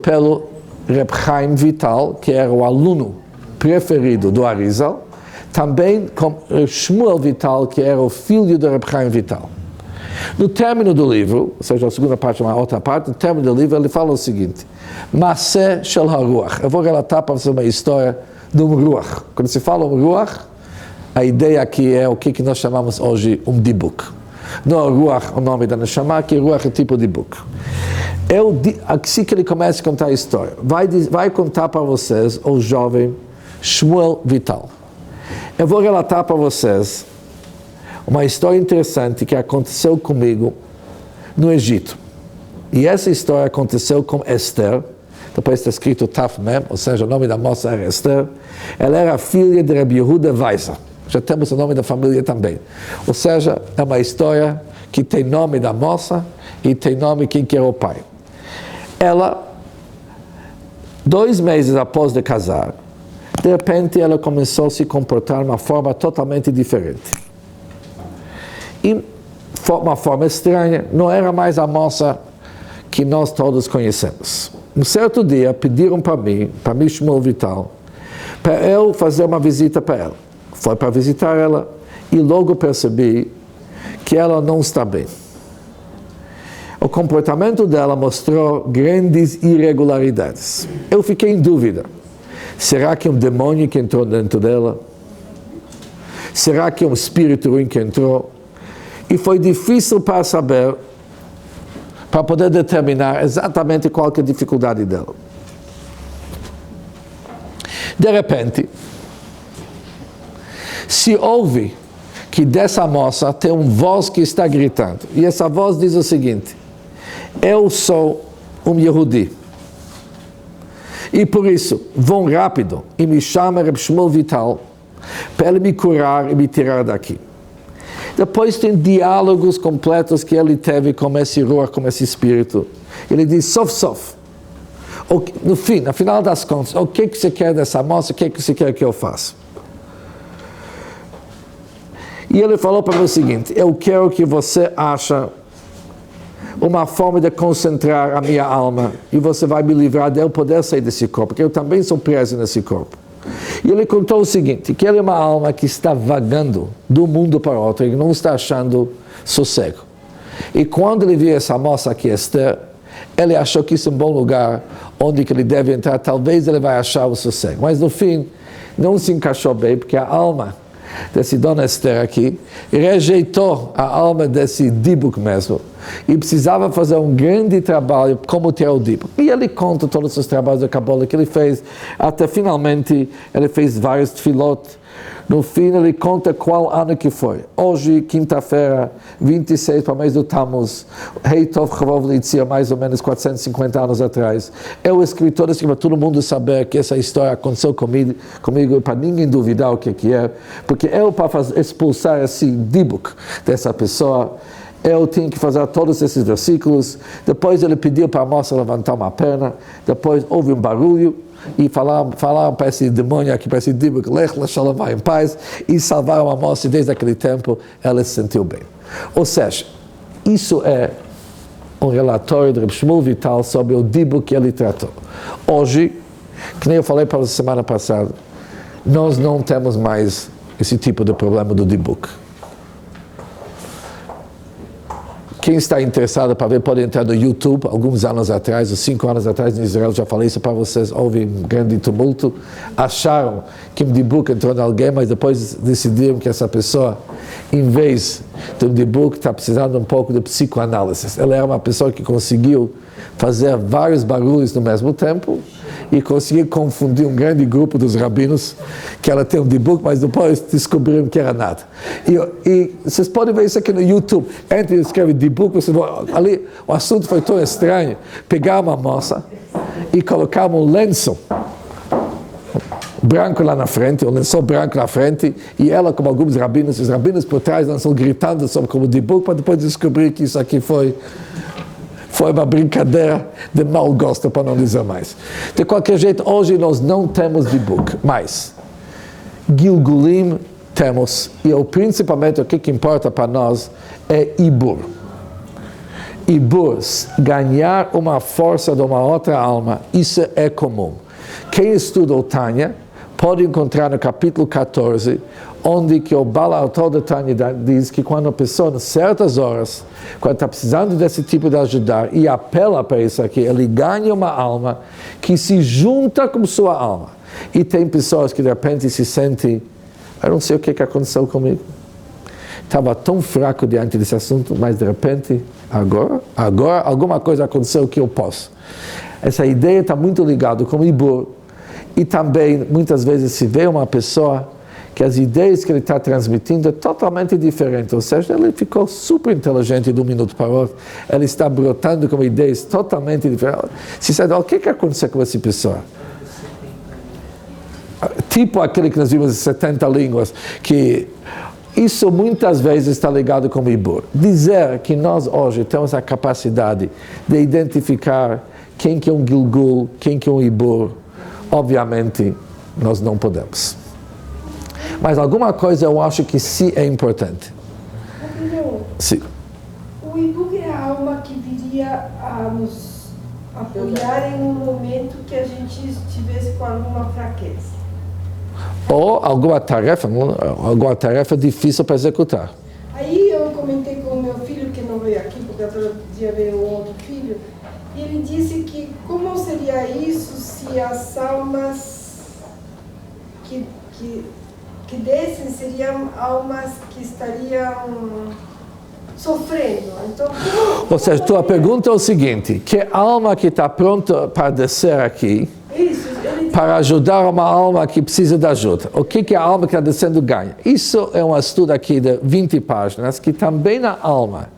pelo Reb Chaim Vital, que era o aluno preferido do Arizal, também com Shmuel Vital, que era o filho do Reb Chaim Vital. No término do livro, ou seja, a segunda parte, uma outra parte, no término do livro ele fala o seguinte: Maseh Shel HaRuach. Eu vou relatar para você uma história do Ruach. Quando se fala Ruach, a ideia aqui é o que nós chamamos hoje dibuk. Não é Ruach o nome da Neshama, que Ruach é tipo dibuk. Assim que ele começa a contar a história, vai contar para vocês o jovem Shmuel Vital. Eu vou relatar para vocês uma história interessante que aconteceu comigo no Egito. E essa história aconteceu com Esther, depois está escrito Taf Mem, ou seja, o nome da moça era Esther. Ela era filha de Rabbi Yehuda Weiser. Já temos o nome da família também. Ou seja, é uma história que tem nome da moça e tem nome quem que era o pai. Ela, 2 meses após de casar, de repente ela começou a se comportar de uma forma totalmente diferente. E uma forma estranha, não era mais a moça que nós todos conhecemos. Um certo dia pediram para mim Shmuel Vital, para eu fazer uma visita para ela. Foi para visitar ela e logo percebi que ela não está bem. O comportamento dela mostrou grandes irregularidades. Eu fiquei em dúvida. Será que é um demônio que entrou dentro dela? Será que é um espírito ruim que entrou? E foi difícil para saber, para poder determinar exatamente qual que é a dificuldade dela. De repente, se ouve que dessa moça tem uma voz que está gritando. E essa voz diz o seguinte: eu sou um Yehudi. E por isso, vão rápido e me chamam Reb Shmuel Vital para ele me curar e me tirar daqui. Depois tem diálogos completos que ele teve com esse ruach, com esse espírito. Ele diz, sof. No final das contas, o que você quer dessa moça, o que você quer que eu faça? E ele falou para mim o seguinte: eu quero que você ache uma forma de concentrar a minha alma e você vai me livrar de eu poder sair desse corpo, porque eu também sou preso nesse corpo. E ele contou o seguinte, que ele é uma alma que está vagando de um mundo para outro e não está achando sossego. E quando ele viu essa moça aqui, Esther, ele achou que isso é um bom lugar onde que ele deve entrar, talvez ele vai achar o sossego. Mas no fim, não se encaixou bem, porque a alma desse Dona Esther aqui rejeitou a alma desse dibuk mesmo e precisava fazer um grande trabalho como ter o dibuk. E ele conta todos os trabalhos da Kabbalah que ele fez, até finalmente ele fez vários tefilot. No fim ele conta qual ano que foi. Hoje, quinta-feira, 26 para o mês do Tammuz, Rei Tov Chavov Litzia, mais ou menos 450 anos atrás. Eu, escritor, escrevi para todo mundo saber que essa história aconteceu comigo para ninguém duvidar o que é, porque eu, para expulsar esse dibuk dessa pessoa, eu tinha que fazer todos esses versículos. Depois ele pediu para a moça levantar uma perna, depois houve um barulho, e falaram para esse demônio aqui, para esse dibuk, lech l'shalom, vai em paz, e salvaram a moça, e desde aquele tempo ela se sentiu bem. Ou seja, isso é um relatório de Reb Shmuel Vital sobre o dibuk que ele tratou. Hoje, que nem eu falei para você semana passada, nós não temos mais esse tipo de problema do dibuk. Quem está interessado para ver pode entrar no YouTube. Alguns anos atrás, 5 anos atrás, em Israel, já falei isso para vocês, houve um grande tumulto. Acharam que um dibuk entrou em alguém, mas depois decidiram que essa pessoa, em vez de um dibuk, está precisando um pouco de psicoanálise. Ela era uma pessoa que conseguiu fazer vários barulhos no mesmo tempo e conseguiu confundir um grande grupo dos rabinos, que ela tem um dibuk, mas depois descobriram que era nada. E vocês podem ver isso aqui no YouTube. Entre e escreve dibuk, vocês vão, ali o assunto foi tão estranho. Pegaram uma moça e colocaram um lenço branco lá na frente, um lençol branco na frente, e ela, como alguns rabinos, os rabinos por trás, estão gritando sobre como dibuk, para depois descobrir que isso aqui foi uma brincadeira de mau gosto, para não dizer mais. De qualquer jeito, hoje nós não temos dibuk, mas Gilgulim temos, e principalmente o que importa para nós é Ibur. Ibur, ganhar uma força de uma outra alma, isso é comum. Quem estuda o Tânia pode encontrar no capítulo 14, onde que o autor do Tânia diz que quando a pessoa, em certas horas, quando está precisando desse tipo de ajudar e apela para isso aqui, ele ganha uma alma que se junta com sua alma. E tem pessoas que de repente se sentem, eu não sei o que aconteceu comigo. Estava tão fraco diante desse assunto, mas de repente, agora alguma coisa aconteceu que eu posso. Essa ideia está muito ligada com o Ibur. E também, muitas vezes, se vê uma pessoa que as ideias que ele está transmitindo é totalmente diferente. Ou seja, ele ficou super inteligente de um minuto para o outro. Ele está brotando com ideias totalmente diferentes. Se sabe, o que aconteceu com essa pessoa? Tipo aquele que nós vimos em 70 línguas, que isso muitas vezes está ligado com o Ibur. Dizer que nós hoje temos a capacidade de identificar quem que é um Gilgul, quem que é um Ibur, obviamente nós não podemos. Mas alguma coisa eu acho que sim é importante. Sim. O Ibur é a alma que viria a nos apoiar em um momento que a gente estivesse com alguma fraqueza. Ou alguma tarefa difícil para executar. Aí eu comentei com o meu filho, que não veio aqui, porque outro dia veio um outro filho, e ele disse que como seria isso se as almas que descem seriam almas que estariam sofrendo. Então, ou seja, tua pergunta é o seguinte, que alma que está pronta para descer aqui, para ajudar uma alma que precisa de ajuda? O que a alma que está descendo ganha? Isso é um estudo aqui de 20 páginas, que também a alma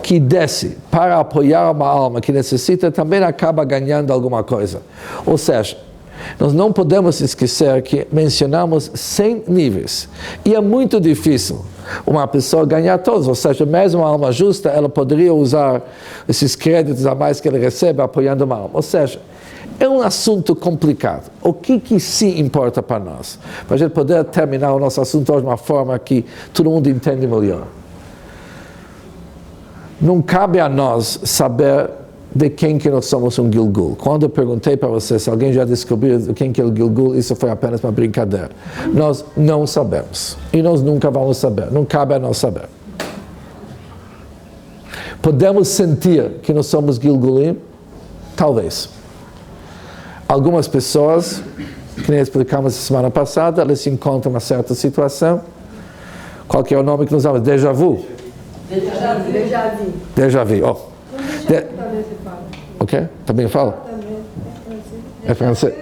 que desce para apoiar uma alma que necessita, também acaba ganhando alguma coisa. Ou seja, nós não podemos esquecer que mencionamos 100 níveis. E é muito difícil uma pessoa ganhar todos. Ou seja, mesmo a alma justa, ela poderia usar esses créditos a mais que ele recebe apoiando uma alma. Ou seja, é um assunto complicado. O que sim importa para nós? Para a gente poder terminar o nosso assunto hoje de uma forma que todo mundo entende melhor. Não cabe a nós saber de quem que nós somos um Gilgul. Quando eu perguntei para você se alguém já descobriu quem que é o Gilgul, isso foi apenas uma brincadeira. Nós não sabemos. E nós nunca vamos saber. Não cabe a nós saber. Podemos sentir que nós somos Gilgulim? Talvez. Algumas pessoas, que nem explicamos semana passada, elas se encontram em uma certa situação. Qual que é o nome que nós chamamos? Déjà vu? Déjà vu. Oh. Ok? Também fala? É francês?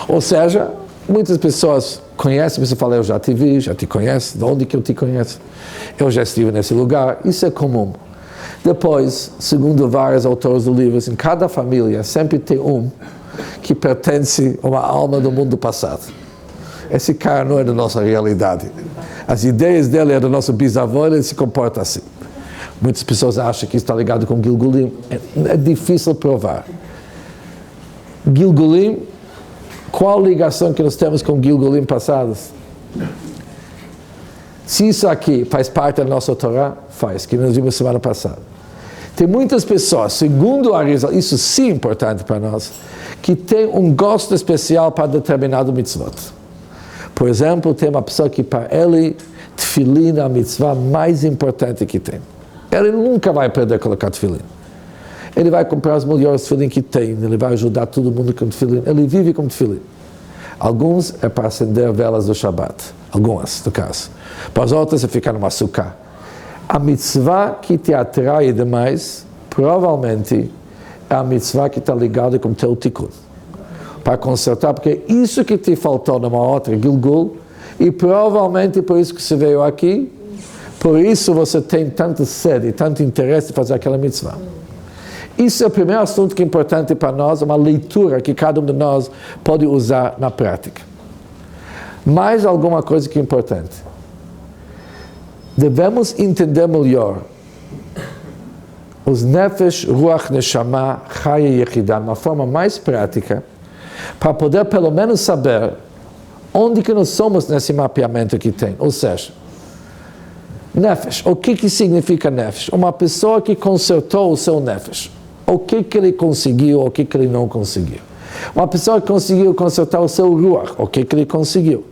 Ou seja, muitas pessoas conhecem, você fala, eu já te vi, já te conheço, de onde que eu te conheço? Eu já estive nesse lugar, isso é comum. Depois, segundo vários autores do livro, em cada família sempre tem um que pertence a uma alma do mundo passado. Esse cara não é da nossa realidade. As ideias dele é do nosso bisavô, ele se comporta assim. Muitas pessoas acham que isso está ligado com Gilgulim. É difícil provar. Gilgulim, qual ligação que nós temos com Gilgulim passados? Se isso aqui faz parte da nossa Torá, faz, que nós vimos semana passada. Tem muitas pessoas, segundo a Arizal, isso sim é importante para nós, que tem um gosto especial para determinado mitzvot. Por exemplo, tem uma pessoa que para ele, tefilin é a mitzvah mais importante que tem. Ele nunca vai perder colocar tefilin. Ele vai comprar os melhores tefilin que tem, ele vai ajudar todo mundo com tefilin. Ele vive com tefilin. Alguns é para acender velas do Shabbat. Algumas, no caso. Para os outros é ficar numa sukkah. A mitzvah que te atrai demais, provavelmente, é a mitzvah que está ligada com o teu tikkun. Para consertar, porque isso que te faltou numa outra Gilgul, e provavelmente por isso que você veio aqui, por isso você tem tanta sede, tanto interesse de fazer aquela mitzvah. Isso é o primeiro assunto que é importante para nós, uma leitura que cada um de nós pode usar na prática. Mais alguma coisa que é importante. Devemos entender melhor os Nefesh, Ruach, Neshama, Chaya e Yechidah, de uma forma mais prática, para poder pelo menos saber onde que nós somos nesse mapeamento que tem. Ou seja, Nefesh. O que significa Nefesh? Uma pessoa que consertou o seu Nefesh. O que ele conseguiu, o que ele não conseguiu. Uma pessoa que conseguiu consertar o seu Ruach. O que ele conseguiu.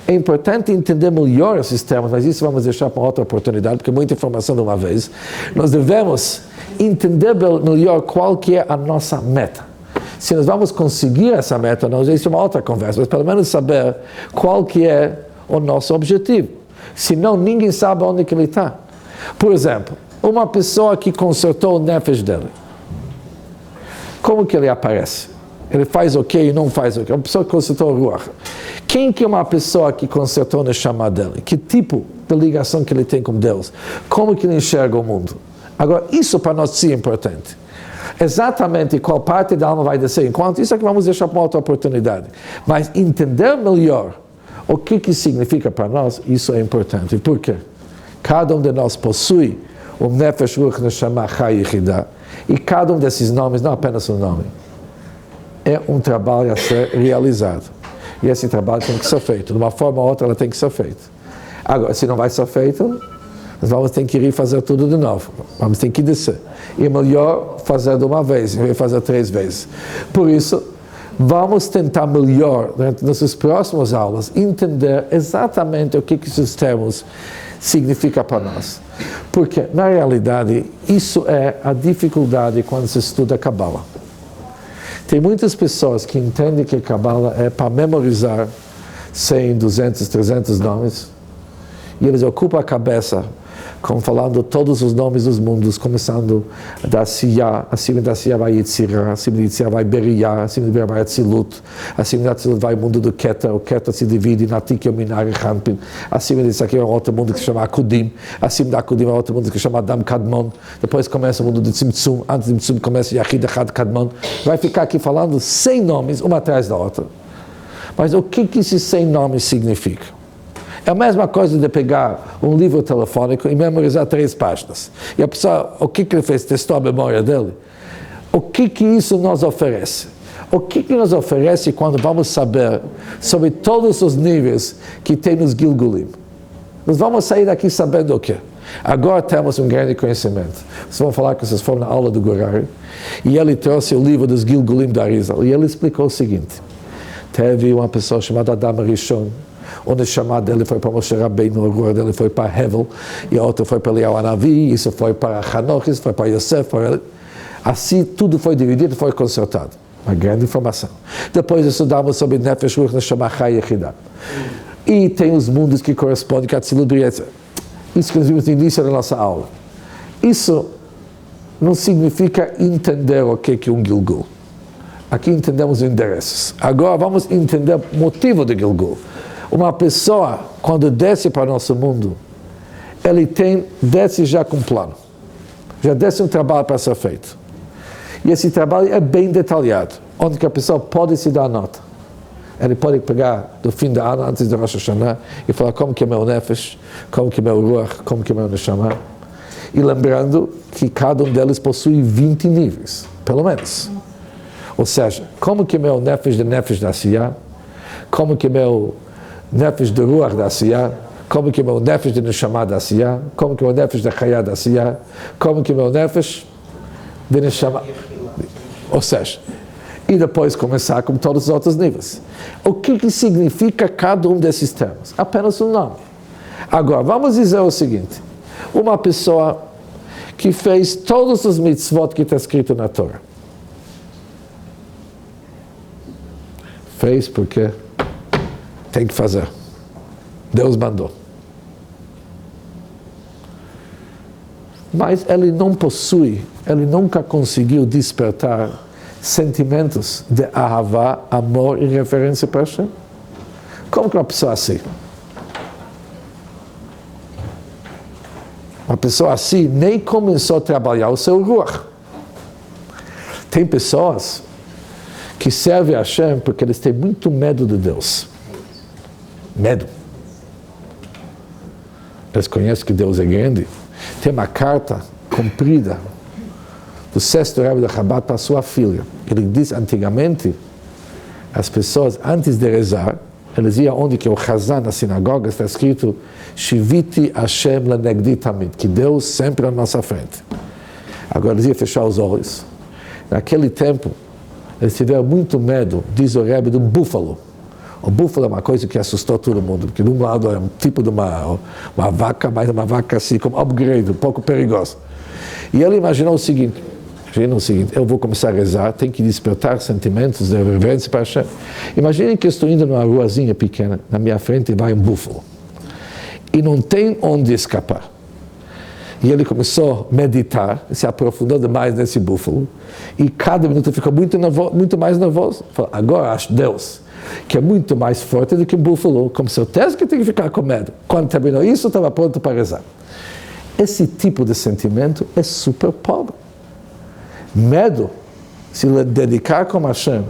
É importante entender melhor esses termos, mas isso vamos deixar para outra oportunidade, porque muita informação de uma vez. Nós devemos entender melhor qual que é a nossa meta. Se nós vamos conseguir essa meta, não, isso é uma outra conversa, mas pelo menos saber qual que é o nosso objetivo. Senão, ninguém sabe onde que ele está. Por exemplo, uma pessoa que consertou o nefesh dele. Como que ele aparece? Ele faz o quê e não faz o quê? Uma pessoa que consertou o ruach. Quem que é uma pessoa que consertou o neshama dele? Que tipo de ligação que ele tem com Deus? Como que ele enxerga o mundo? Agora, isso para nós sim é importante. Exatamente qual parte da alma vai descer enquanto, isso é que vamos deixar para uma outra oportunidade. Mas entender melhor o que significa para nós, isso é importante. Por quê? Cada um de nós possui o Nefesh Ruach Neshama Chai Yechidah, e cada um desses nomes, não apenas o nome, é um trabalho a ser realizado. E esse trabalho tem que ser feito. De uma forma ou outra, ela tem que ser feita. Agora, se não vai ser feito, nós vamos ter que ir fazer tudo de novo. Vamos ter que descer. E é melhor fazer de uma vez, em vez de fazer 3 vezes. Por isso, vamos tentar melhor, durante nossas próximas aulas, entender exatamente o que esses termos significam para nós. Porque, na realidade, isso é a dificuldade quando se estuda Kabbalah. Tem muitas pessoas que entendem que Kabbalah é para memorizar 100, 200, 300 nomes, e eles ocupam a cabeça como falando todos os nomes dos mundos, começando da Siyah, acima da Siyah vai Yitzirah, acima da Yitzirah vai Beriah, acima da Beriah vai Atzilut, acima da Atzilut vai o mundo do Keter, o Keter se divide em Atik, Yominar e Hanpin, acima disso aqui é outro mundo que se chama Akudim, acima da Akudim é outro mundo que se chama Adam Kadmon, depois começa o mundo do Tzimtzum, antes do Tzimtzum começa Yachid Echad Kadmon, vai ficar aqui falando 100 nomes, uma atrás da outra. Mas o que esses 100 nomes significam? É a mesma coisa de pegar um livro telefônico e memorizar 3 páginas. E a pessoa, o que ele fez? Testou a memória dele? O que isso nos oferece? O que nos oferece quando vamos saber sobre todos os níveis que tem nos Gilgulim? Nós vamos sair daqui sabendo o quê? Agora temos um grande conhecimento. Vocês vão falar que vocês foram na aula do Gurari, e ele trouxe o livro dos Gilgulim da Arizal, e ele explicou o seguinte. Teve uma pessoa chamada Adam Rishon, onde chamado dele foi para Moshe Rabbeinu, o rua dele foi para Hevel, e a outra foi para Eliyahu Hanavi, isso foi para Hanoch, isso foi para Yosef, assim tudo foi dividido, foi consertado. Uma grande informação. Depois estudamos sobre Nefesh Ruach Neshama Chai Yechidah. E tem os mundos que correspondem a Atzilut B'Yetzer. Isso que nós vimos no início da nossa aula. Isso não significa entender o que é um Gilgul. Aqui entendemos os endereços. Agora vamos entender o motivo do Gilgul. Uma pessoa, quando desce para o nosso mundo, ele desce já com um plano. Já desce um trabalho para ser feito. E esse trabalho é bem detalhado, onde que a pessoa pode se dar nota. Ele pode pegar do fim da ano, antes de Rosh Hashanah, e falar como que é meu Nefesh, como que é meu Ruach, como que é meu Neshama. E lembrando que cada um deles possui 20 níveis, pelo menos. Ou seja, como que é meu Nefesh da Siyah, como que é meu Nefesh de Ruach da Siyah, como que é meu Nefesh de Neshama da Siyah, como que é meu Nefesh da Chayah da Siyah, como que é meu Nefesh de Neshama. Ou seja, e depois começar com todos os outros níveis. O que significa cada um desses termos? Apenas um nome. Agora, vamos dizer o seguinte. Uma pessoa que fez todos os mitzvot que está escrito na Torá. Fez porque tem que fazer. Deus mandou. Mas ele não possui, ele nunca conseguiu despertar sentimentos de ahavá, amor e referência para Hashem. Como que uma pessoa assim? Uma pessoa assim nem começou a trabalhar o seu ruach. Tem pessoas que servem a Hashem porque eles têm muito medo de Deus. Medo. Eles conhecem que Deus é grande. Tem uma carta comprida do 6º Rebbe de Chabad para sua filha. Ele diz, antigamente, as pessoas, antes de rezar, eles iam onde que o Hazan, na sinagoga, está escrito Shiviti Hashem lenegdi tamid, que Deus sempre à nossa frente. Agora eles iam fechar os olhos. Naquele tempo, eles tiveram muito medo, diz o Rebbe, do búfalo. O búfalo é uma coisa que assustou todo mundo, porque de um lado é um tipo de uma vaca, mas uma vaca assim, como upgrade, um pouco perigosa. E ele imaginou o seguinte, eu vou começar a rezar, tem que despertar sentimentos de reverência para Hashem. Imaginem que eu estou indo numa ruazinha pequena, na minha frente vai um búfalo. E não tem onde escapar. E ele começou a meditar, se aprofundou demais nesse búfalo, e cada minuto ficou muito mais nervoso. Falou, agora acho Deus, que é muito mais forte do que o búfalo, com certeza que tem que ficar com medo. Quando terminou isso, estava pronto para rezar. Esse tipo de sentimento é super pobre. Medo, se dedicar com Hashem,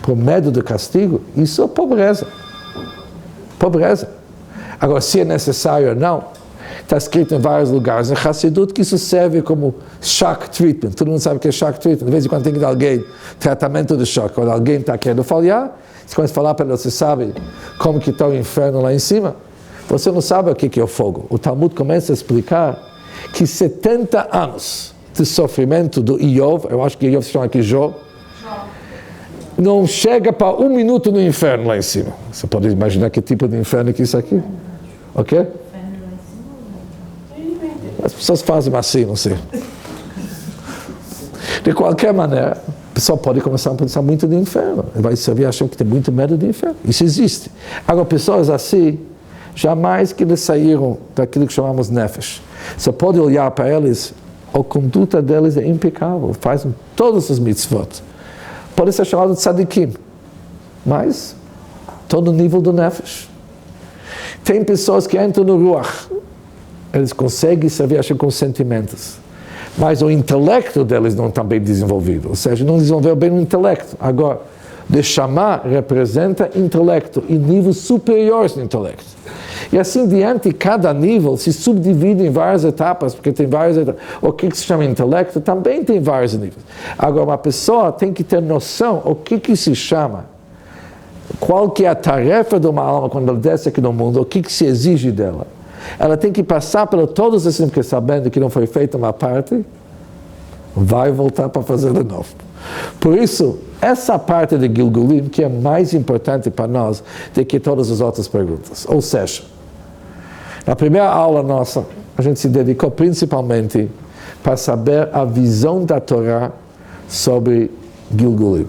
por medo do castigo, isso é pobreza. Pobreza. Agora, se é necessário ou não, está escrito em vários lugares, em Hassidut, que isso serve como shock treatment. Todo mundo sabe o que é shock treatment. De vez em quando tem que dar alguém tratamento de choque. Quando alguém está querendo falhar, você começa a falar para ele, você sabe como que está o inferno lá em cima? Você não sabe o que é o fogo. O Talmud começa a explicar que 70 anos de sofrimento do Iov, eu acho que Iov se chama aqui Jó, não chega para 1 minuto no inferno lá em cima. Você pode imaginar que tipo de inferno que é isso aqui? Ok? As pessoas fazem assim, não sei. De qualquer maneira, a pessoa pode começar a pensar muito do inferno. Vai servir achando que tem muito medo do inferno. Isso existe. Agora, pessoas assim, jamais que eles saíram daquilo que chamamos nefesh. Você pode olhar para eles, a conduta deles é impecável, fazem todos os mitzvot. Pode ser chamado de tzadikim, mas estão no nível do nefesh. Tem pessoas que entram no ruach, eles conseguem servir com sentimentos, mas o intelecto deles não está bem desenvolvido, ou seja, não desenvolveu bem o intelecto. Agora, de chamar representa intelecto e níveis superiores de intelecto. E assim diante, cada nível se subdivide em várias etapas, porque tem várias etapas. O que se chama intelecto também tem vários níveis. Agora, uma pessoa tem que ter noção o que se chama, qual que é a tarefa de uma alma quando ela desce aqui no mundo, o que se exige dela. Ela tem que passar por todos esses, porque sabendo que não foi feita uma parte, vai voltar para fazer de novo. Por isso, essa parte de Gilgulim que é mais importante para nós do que todas as outras perguntas. Ou seja, na primeira aula nossa, a gente se dedicou principalmente para saber a visão da Torá sobre Gilgulim.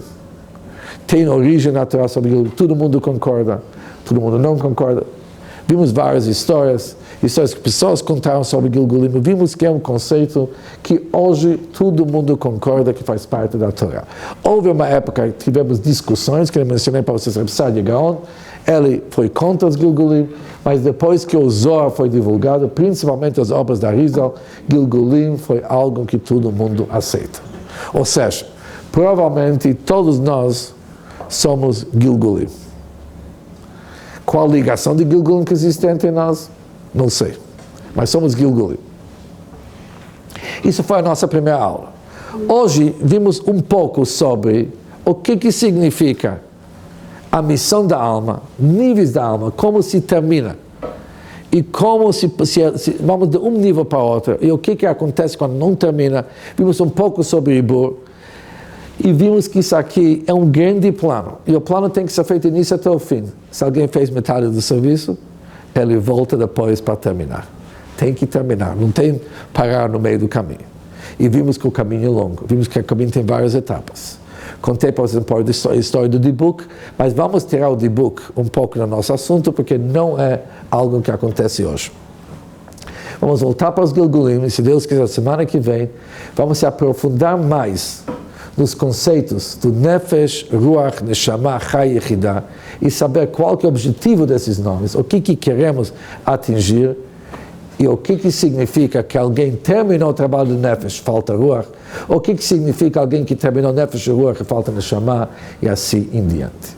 Tem origem na Torá sobre Gilgulim, todo mundo concorda, todo mundo não concorda. Vimos várias histórias que pessoas contaram sobre Gilgulim. Vimos que é um conceito que hoje todo mundo concorda que faz parte da Torá. Houve uma época que tivemos discussões, que eu mencionei para vocês, Reb Saadia Gaon, ele foi contra os Gilgulim, mas depois que o Zohar foi divulgado, principalmente as obras da Arizal, Gilgulim foi algo que todo mundo aceita. Ou seja, provavelmente todos nós somos Gilgulim. Qual ligação de Gilgulim que existe entre nós? Não sei. Mas somos Gilgulim. Isso foi a nossa primeira aula. Hoje vimos um pouco sobre o que significa a missão da alma, níveis da alma, como se termina. E como se vamos de um nível para outro. E o que acontece quando não termina. Vimos um pouco sobre Ibur. E vimos que isso aqui é um grande plano. E o plano tem que ser feito início até o fim. Se alguém fez metade do serviço, ele volta depois para terminar. Tem que terminar, não tem parar no meio do caminho. E vimos que o caminho é longo. Vimos que o caminho tem várias etapas. Contei para vocês um pouco da história do Dibuk, mas vamos tirar o Dibuk um pouco do nosso assunto, porque não é algo que acontece hoje. Vamos voltar para os Gilgulim, e se Deus quiser, semana que vem, vamos se aprofundar mais nos conceitos do Nefesh, Ruach, Neshama, Chai e Yehidah, e saber qual que é o objetivo desses nomes, o que queremos atingir, e o que significa que alguém terminou o trabalho do Nefesh, falta Ruach, o que significa alguém que terminou o Nefesh e Ruach e falta Neshama, e assim em diante.